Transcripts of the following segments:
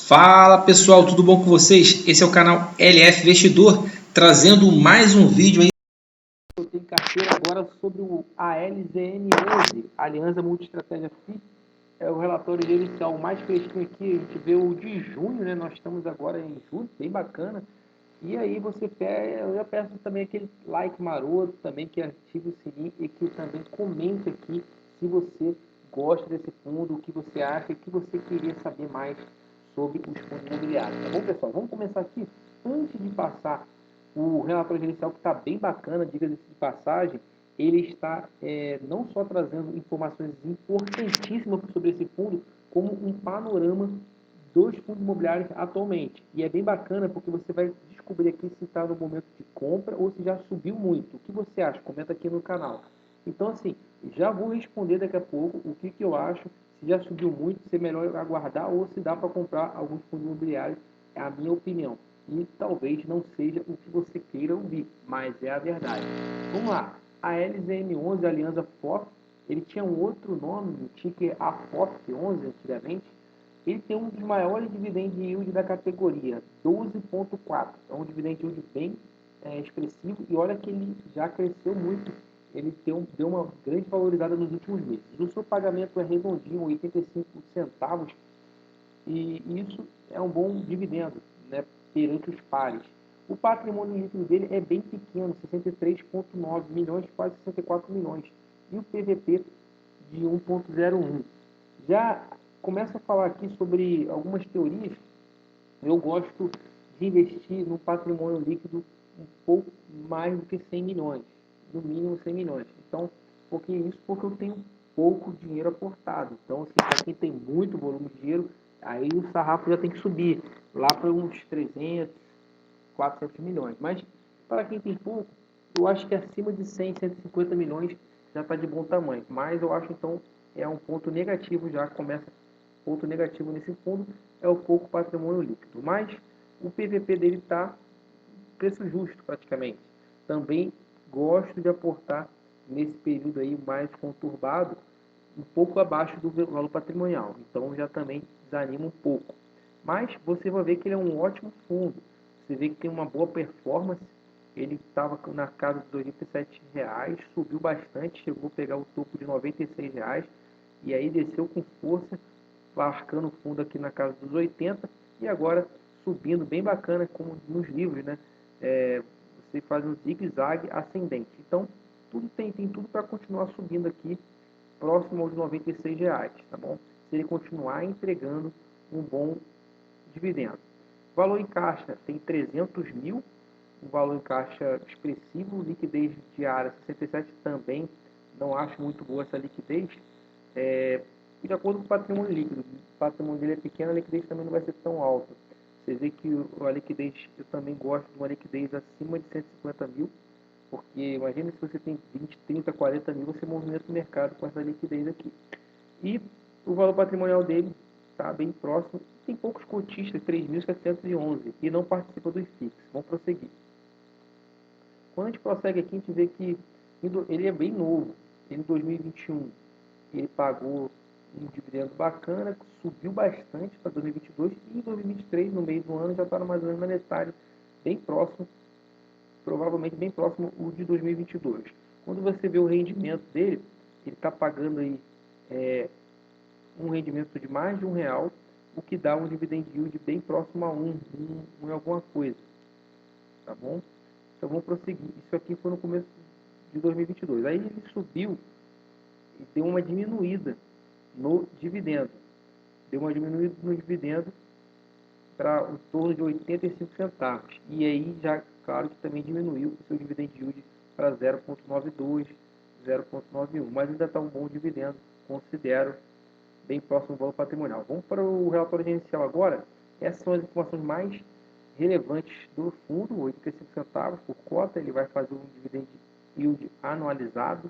Fala pessoal, tudo bom com vocês? Esse é o canal LF Investidor, trazendo mais um vídeo aí. Eu tenho carteira agora sobre o ALZN11, Aliança Multiestratégia FI. O relatório dele está o mais fresquinho aqui, a gente vê o de junho, né? Nós estamos agora em julho, bem bacana. E aí você pega, eu já peço também aquele like maroto, também que ative o sininho e que também comente aqui se você gosta desse fundo, o que você acha e o que você queria saber mais sobre os fundos imobiliários. Tá bom, pessoal? Vamos começar aqui. Antes de passar o relatório gerencial, que está bem bacana, diga-se de passagem, ele está não só trazendo informações importantíssimas sobre esse fundo, como um panorama dos fundos imobiliários atualmente. E é bem bacana porque você vai descobrir aqui se está no momento de compra ou se já subiu muito. O que você acha? Comenta aqui no canal. Então, assim, já vou responder daqui a pouco o que eu acho, se já subiu muito, se é melhor aguardar ou se dá para comprar alguns fundos imobiliários. É a minha opinião. E talvez não seja o que você queira ouvir, mas é a verdade. Vamos lá. A LZN11, Aliança FOF, ele tinha um outro nome, o ticker AFOF11 antigamente. Ele tem um dos maiores dividend yield da categoria, 12,4. É um dividend yield bem expressivo e olha que ele já cresceu muito. Ele deu uma grande valorizada nos últimos meses. O seu pagamento é redondinho, 85 centavos, e isso é um bom dividendo, né, perante os pares. O patrimônio líquido dele é bem pequeno, 63,9 milhões, quase 64 milhões. E o PVP de 1,01. Já começo a falar aqui sobre algumas teorias. Eu gosto de investir no patrimônio líquido um pouco mais do que 100 milhões, no mínimo 100 milhões. Então, por que isso? Porque eu tenho pouco dinheiro aportado. Então, assim, para quem tem muito volume de dinheiro, aí o sarrafo já tem que subir lá para uns 300, 400 milhões. Mas para quem tem pouco, eu acho que acima de 100, 150 milhões já está de bom tamanho. Mas eu acho então é um ponto negativo, já começa ponto negativo nesse fundo, é o pouco patrimônio líquido. Mas o PVP dele está preço justo praticamente. Também gosto de aportar nesse período aí mais conturbado, um pouco abaixo do valor patrimonial. Então já também desanima um pouco. Mas você vai ver que ele é um ótimo fundo. Você vê que tem uma boa performance. Ele estava na casa dos R$ 87, subiu bastante, chegou a pegar o topo de R$ 96 e aí desceu com força, marcando o fundo aqui na casa dos 80 e agora subindo bem bacana, como nos livros, né? Você faz um zigue-zague ascendente. Então, tem tudo para continuar subindo aqui, próximo aos R$ 96, tá bom? Se ele continuar entregando um bom dividendo. Valor em caixa tem 300 mil, um valor em caixa expressivo, liquidez diária 67 também, não acho muito boa essa liquidez. E de acordo com o patrimônio líquido, o patrimônio dele é pequeno, a liquidez também não vai ser tão alta. Você vê que a liquidez, eu também gosto de uma liquidez acima de 150 mil, porque imagina se você tem 20, 30, 40 mil, você movimenta o mercado com essa liquidez aqui. E o valor patrimonial dele está bem próximo. Tem poucos cotistas, 3.711, e não participa do IFIX. Vamos prosseguir. Quando a gente prossegue aqui, a gente vê que ele é bem novo. Em 2021, ele pagou um dividendo bacana, subiu bastante para 2022 e em 2023, no meio do ano, já está mais ou menos na metade, bem próximo, provavelmente bem próximo o de 2022. Quando você vê o rendimento dele, ele está pagando aí um rendimento de mais de R$ 1, o que dá um dividend yield bem próximo a 1 em alguma coisa, tá bom? Então vamos prosseguir. Isso aqui foi no começo de 2022. Aí ele subiu e deu uma diminuída no dividendo. Deu uma diminuída no dividendo para em torno de 85 centavos. E aí já, claro que também diminuiu o seu dividend yield para 0,92, 0,91. Mas ainda está um bom dividendo, considero bem próximo do valor patrimonial. Vamos para o relatório gerencial agora. Essas são as informações mais relevantes do fundo, 85 centavos por cota. Ele vai fazer um dividend yield anualizado.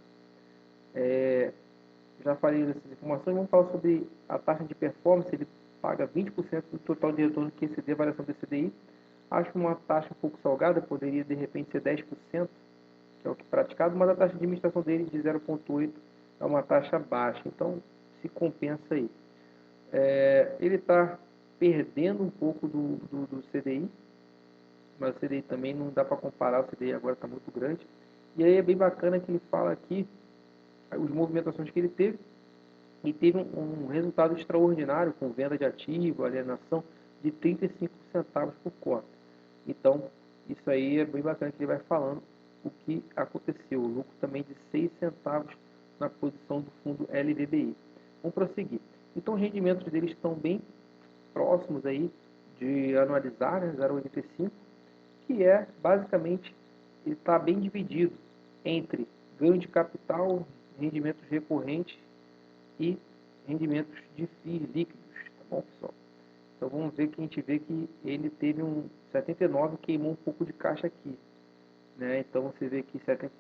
Já falei dessas informações. Vamos falar sobre a taxa de performance. Ele paga 20% do total de retorno que exceder a variação do CDI. Acho uma taxa um pouco salgada, poderia de repente ser 10%, que é o que é praticado, mas a taxa de administração dele de 0,8 é uma taxa baixa, então se compensa aí. Ele está perdendo um pouco do CDI, mas o CDI também não dá para comparar, o CDI agora está muito grande. E aí é bem bacana que ele fala aqui as movimentações que ele teve, e teve um resultado extraordinário com venda de ativo, alienação de 35 centavos por cota. Então, isso aí é bem bacana que ele vai falando o que aconteceu. O lucro também de 6 centavos na posição do fundo LVBI. Vamos prosseguir. Então, os rendimentos deles estão bem próximos aí de anualizar, né, 0,85, que é basicamente, ele está bem dividido entre ganho de capital, rendimentos recorrentes e rendimentos de FIIs líquidos, tá bom, pessoal? Então vamos ver que a gente vê que ele teve um 79, queimou um pouco de caixa aqui, né? Então você vê que 70,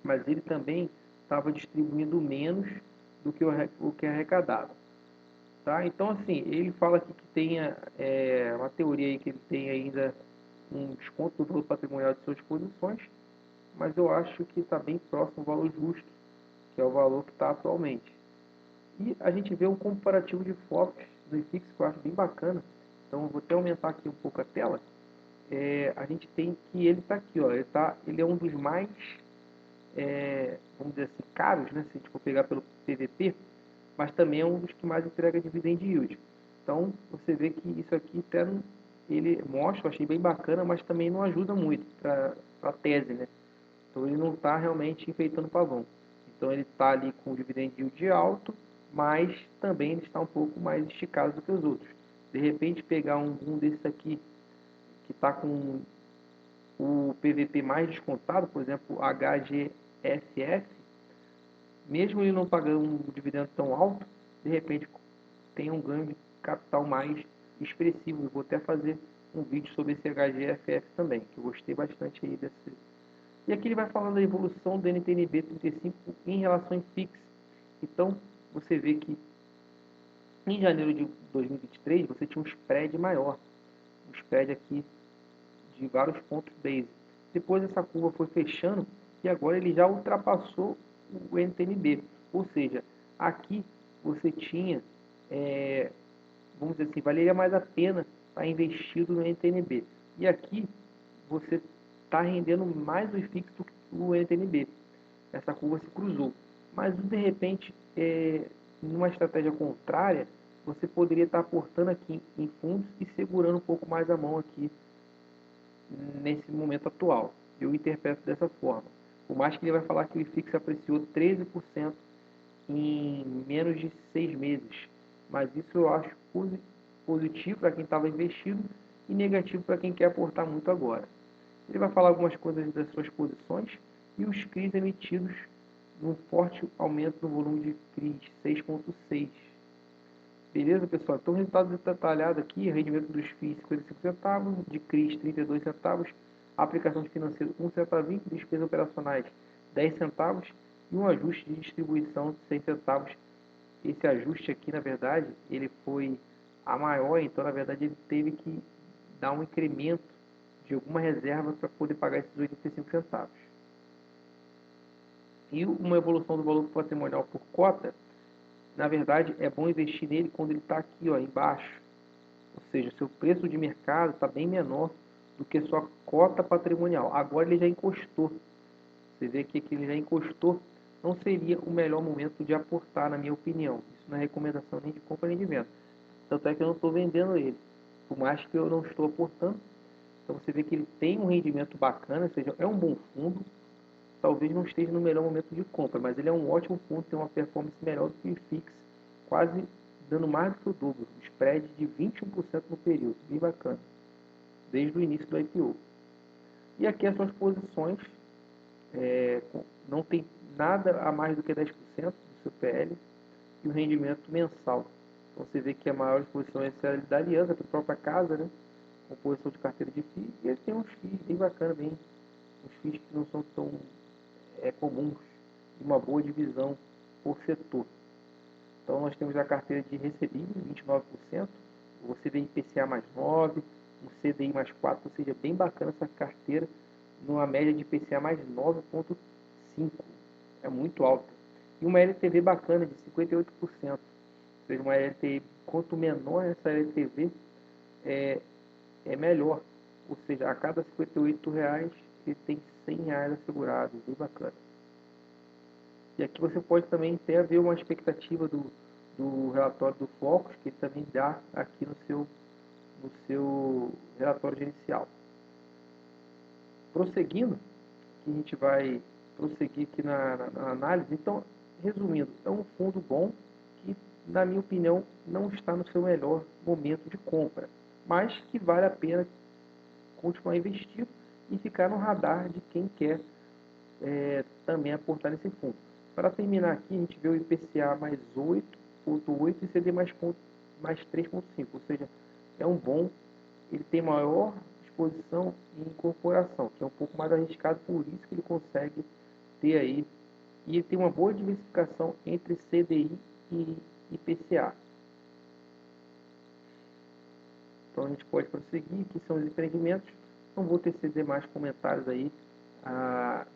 mas ele também estava distribuindo menos do que o que arrecadava, tá? Então assim, ele fala aqui que tem uma teoria aí que ele tem ainda um desconto do valor patrimonial de suas posições, mas eu acho que está bem próximo ao valor justo, que é o valor que está atualmente. E a gente vê um comparativo de fotos do IFIX que eu acho bem bacana. Então eu vou até aumentar aqui um pouco a tela. A gente tem que ele está aqui, ó, ele é um dos mais, vamos dizer assim, caros, né, se a gente for pegar pelo PVP, mas também é um dos que mais entrega dividend yield. Então você vê que isso aqui até ele mostra, eu achei bem bacana, mas também não ajuda muito para a tese, né? Então ele não está realmente enfeitando o pavão. Então ele está ali com o dividend yield alto, mas também ele está um pouco mais esticado do que os outros. De repente pegar um desses aqui que está com o PVP mais descontado, por exemplo, o HGFF, mesmo ele não pagando um dividendo tão alto, de repente tem um ganho de capital mais expressivo. Eu vou até fazer um vídeo sobre esse HGFF também, que eu gostei bastante aí desse. E aqui ele vai falando da evolução do NTNB 35 em relação em FIX. Então, você vê que em janeiro de 2023 você tinha um spread maior, um spread aqui de vários pontos base. Depois essa curva foi fechando e agora ele já ultrapassou o NTNB. Ou seja, aqui você tinha, vamos dizer assim, valeria mais a pena estar investido no NTNB. E aqui você está rendendo mais o IFIX do que o NTNB. Essa curva se cruzou. Mas de repente, numa estratégia contrária, você poderia estar aportando aqui em fundos e segurando um pouco mais a mão aqui nesse momento atual. Eu interpreto dessa forma. Por mais que ele vai falar que o IFIX apreciou 13% em menos de 6 meses. Mas isso eu acho positivo para quem estava investido e negativo para quem quer aportar muito agora. Ele vai falar algumas coisas das suas posições e os CRIs emitidos num forte aumento no volume de CRIs, 6,6. Beleza, pessoal? Então, o resultado detalhado aqui, rendimento dos FIIs 55 centavos, de CRIs 32 centavos, aplicação de financeiro 1 centavinho, despesas operacionais 10 centavos e um ajuste de distribuição de 6 centavos. Esse ajuste aqui, na verdade, ele foi a maior, então, na verdade, ele teve que dar um incremento de alguma reserva para poder pagar esses 85 centavos. E uma evolução do valor patrimonial por cota, na verdade, é bom investir nele quando ele está aqui, ó, embaixo. Ou seja, seu preço de mercado está bem menor do que sua cota patrimonial. Agora ele já encostou. Você vê aqui que ele já encostou. Não seria o melhor momento de aportar, na minha opinião. Isso não é recomendação nem de compra nem de venda. Tanto é que eu não estou vendendo ele. Por mais que eu não estou aportando. Então você vê que ele tem um rendimento bacana, ou seja, é um bom fundo. Talvez não esteja no melhor momento de compra, mas ele é um ótimo fundo, tem uma performance melhor do que o IFIX, quase dando mais do que o dobro, um spread de 21% no período, bem bacana, desde o início do IPO. E aqui as suas posições, não tem nada a mais do que 10% do seu PL e o rendimento mensal. Então você vê que a maior exposição é a da Aliança, da própria casa, né? Composição de carteira de FIIs, e ele tem uns FIIs bem bacanas, bem, uns FIIs que não são tão comuns, e uma boa divisão por setor. Então nós temos a carteira de recebíveis, 29%, o CDI IPCA mais 9%, um CDI mais 4%, ou seja, bem bacana essa carteira, numa média de IPCA mais 9,5%, é muito alta. E uma LTV bacana de 58%, ou seja, uma LTV, quanto menor essa LTV, é melhor. Ou seja, a cada R$ 58 ele tem R$ 100 assegurado, bem bacana. E aqui você pode também ter ver uma expectativa do relatório do Focus, que ele também dá aqui no seu relatório gerencial. Prosseguindo, que a gente vai prosseguir aqui na análise. Então, resumindo, é um fundo bom que, na minha opinião, não está no seu melhor momento de compra, mas que vale a pena continuar investindo e ficar no radar de quem quer também aportar nesse fundo. Para terminar aqui, a gente vê o IPCA mais 8,8 e CD mais 3,5, ou seja, é um bom, ele tem maior exposição em incorporação, que é um pouco mais arriscado, por isso que ele consegue ter aí, e ele tem uma boa diversificação entre CDI e IPCA. Então a gente pode prosseguir, que são os empreendimentos. Não vou tecer demais comentários aí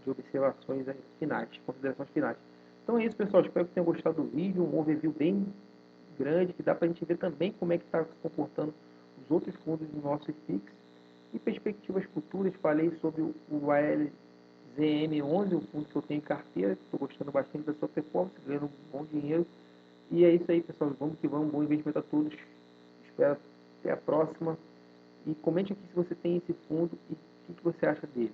de observações finais, considerações finais. Então é isso, pessoal. Espero que tenham gostado do vídeo. Um overview bem grande, que dá para a gente ver também como é que está se comportando os outros fundos do nosso IFIX. E perspectivas futuras, falei sobre o ALZM11, o fundo que eu tenho em carteira, estou gostando bastante da sua performance, ganhando um bom dinheiro. E é isso aí, pessoal. Vamos que vamos. Bom investimento a todos. Espero até a próxima. E comente aqui se você tem esse fundo e o que você acha dele.